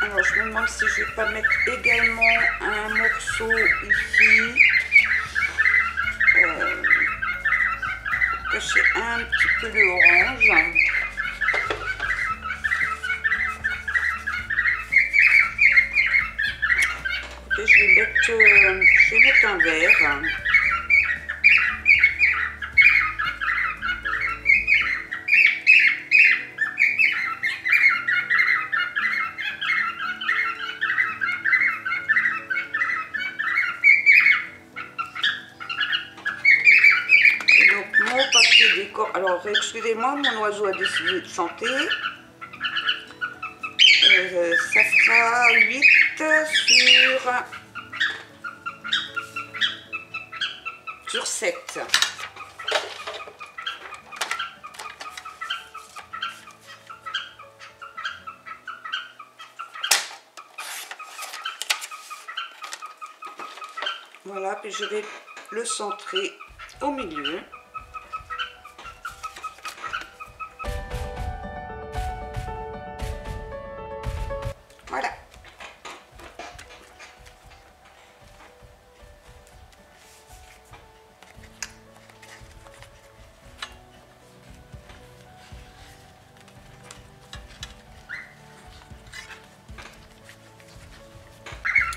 Alors je me demande si je vais pas mettre également un morceau ici pour cacher un petit peu le orange. Écoutez, je vais mettre un vert. Alors, excusez-moi, mon oiseau a décidé de chanter. Ça fera 8 sur 7. Voilà, puis je vais le centrer au milieu. Voilà.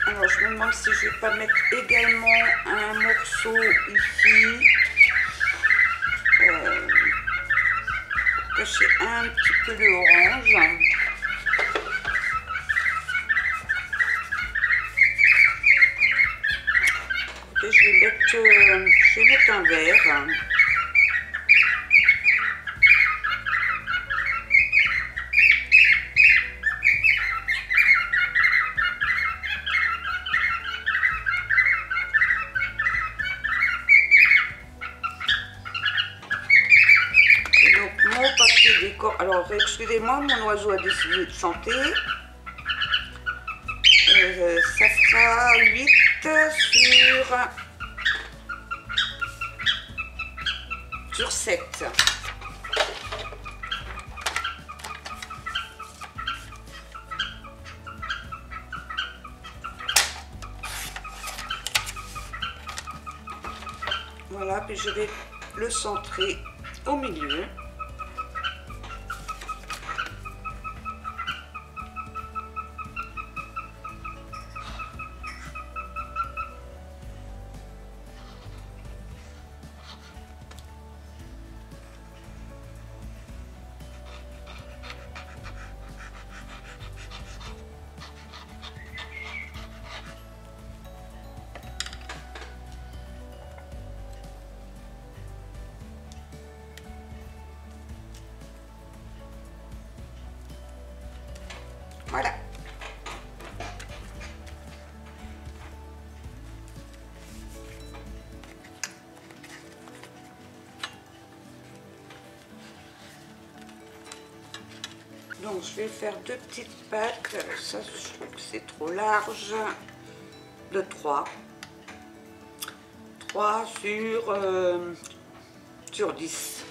Alors je me demande si je vais pas mettre également un morceau ici pour cacher un petit peu le orange. Je vais mettre un vert. Et donc mon papier décor. Alors excusez-moi, mon oiseau a décidé de chanter. Ça fera 8 sur 7. Voilà, puis je vais le centrer au milieu. Voilà. Donc je vais faire deux petites pattes. Ça, je trouve que c'est trop large. De 3. 3 sur 10.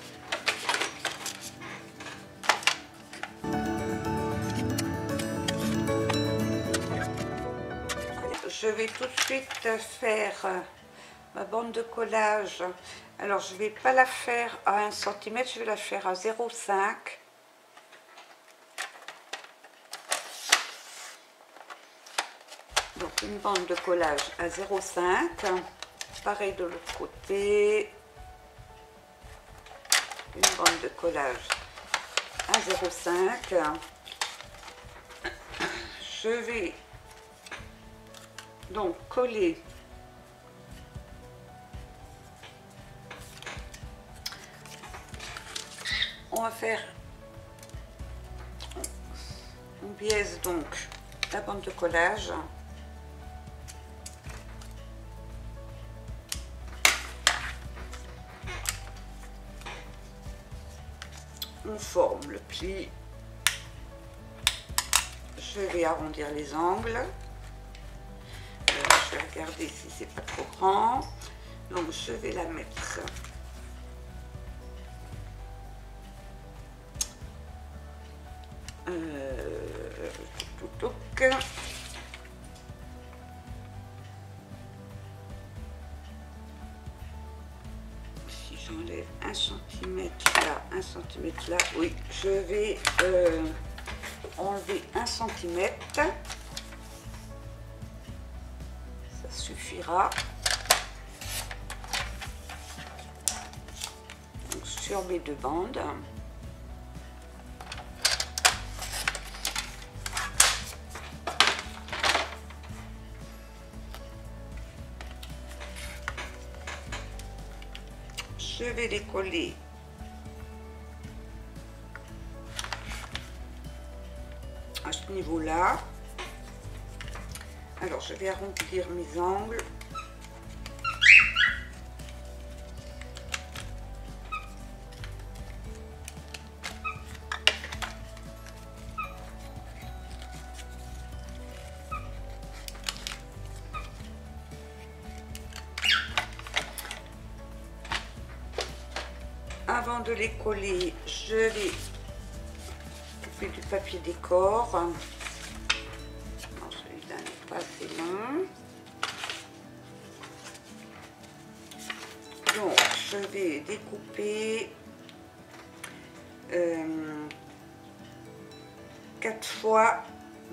Je vais tout de suite faire ma bande de collage. Alors je ne vais pas la faire à 1 cm, je vais la faire à 0,5. Donc une bande de collage à 0,5. Pareil de l'autre côté. Une bande de collage à 0,5. Je vais donc coller on va faire, on biaise donc la bande de collage on forme le pli. Je vais arrondir les angles. Je vais regarder si c'est pas trop grand. Donc je vais la mettre si j'enlève 1 cm là, 1 cm là, oui, je vais enlever 1 cm. Ça suffira. Donc, sur mes deux bandes. Je vais les coller à ce niveau-là. Alors, je vais arrondir mes angles. Avant de les coller, je vais couper du papier décor. Non, celui-là n'est pas assez long. Donc, je vais découper 4 fois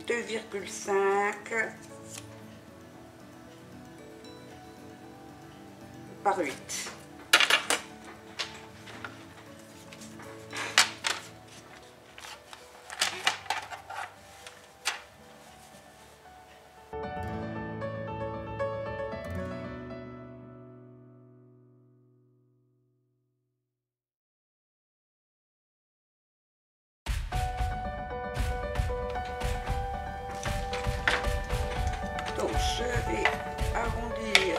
2,5 par 8. Donc je vais arrondir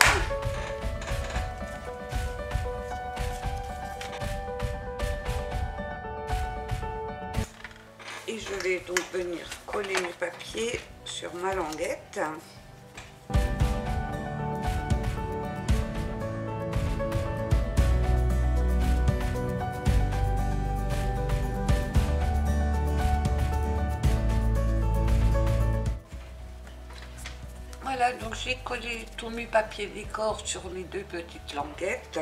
et je vais donc venir coller mes papiers sur ma languette. Voilà, donc j'ai collé tous mes papiers décor sur mes deux petites languettes.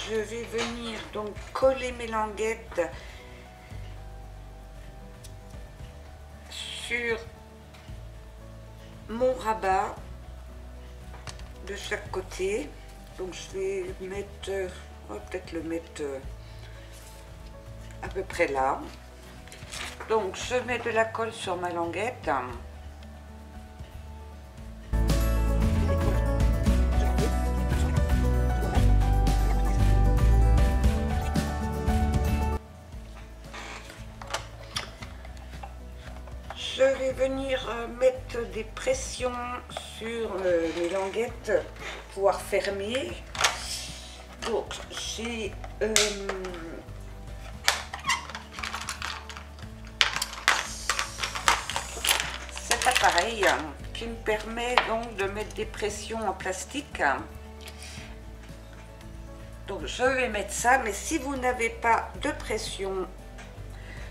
Je vais venir donc coller mes languettes sur mon rabat de chaque côté. Donc je vais mettre, on va peut-être le mettre à peu près là. Donc je mets de la colle sur ma languette. Je vais venir mettre des pressions sur mes languettes pour pouvoir fermer. Donc j'ai cet appareil qui me permet donc de mettre des pressions en plastique. Donc je vais mettre ça, mais si vous n'avez pas de pression,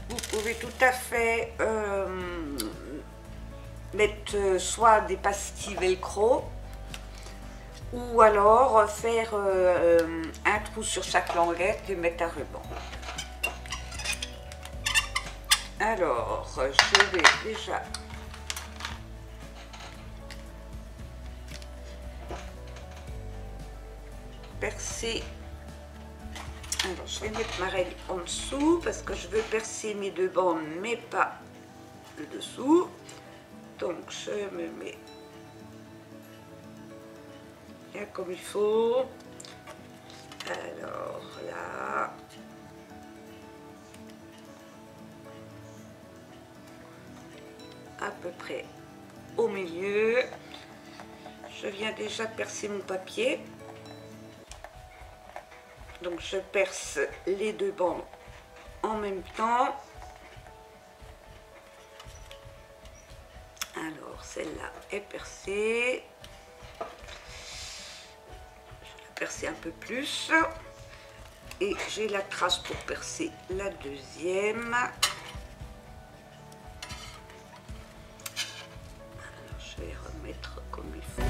vous pouvez tout à fait mettre soit des pastilles velcro ou alors faire un trou sur chaque languette et mettre un ruban. Alors, je vais déjà percer. Alors, je vais mettre ma règle en dessous parce que je veux percer mes deux bandes, mais pas le dessous. Donc, je me mets bien comme il faut. Alors, là. À peu près au milieu. Je viens déjà percer mon papier. Donc je perce les deux bandes en même temps. Alors, celle-là est percée. Je vais la percer un peu plus. Et j'ai la trace pour percer la deuxième. Alors, je vais remettre comme il faut.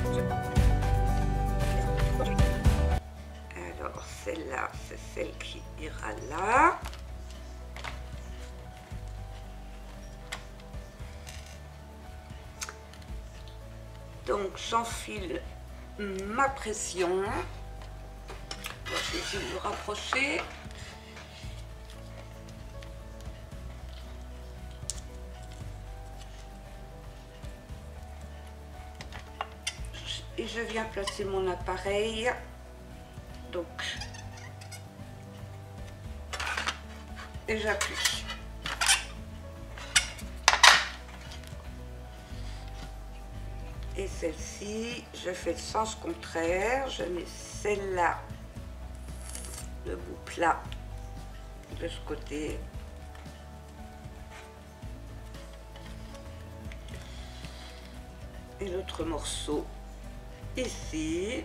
Alors, celle-là, c'est celle qui ira là. Donc j'enfile ma pression. Je vais essayer de me rapprocher. Et je viens placer mon appareil. Donc, et j'appuie. Et celle-ci, je fais le sens contraire, je mets celle-là, le bout plat de ce côté. Et l'autre morceau ici.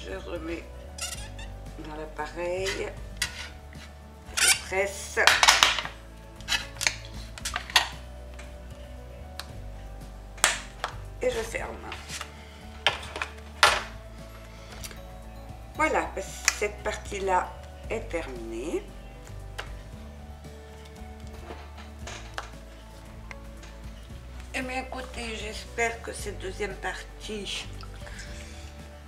Je remets dans l'appareil, je presse et je ferme. Voilà, cette partie-là est terminée. Et bien écoutez, j'espère que cette deuxième partie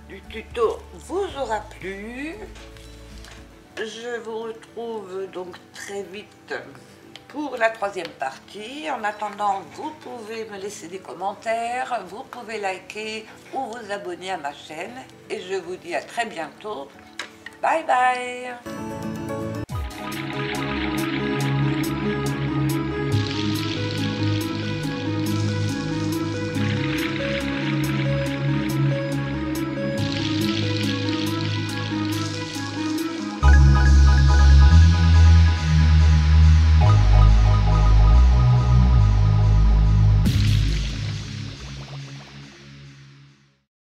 du tuto vous aura plu. Je vous retrouve donc très vite pour la troisième partie. En attendant, vous pouvez me laisser des commentaires, vous pouvez liker ou vous abonner à ma chaîne. Et je vous dis à très bientôt. Bye bye.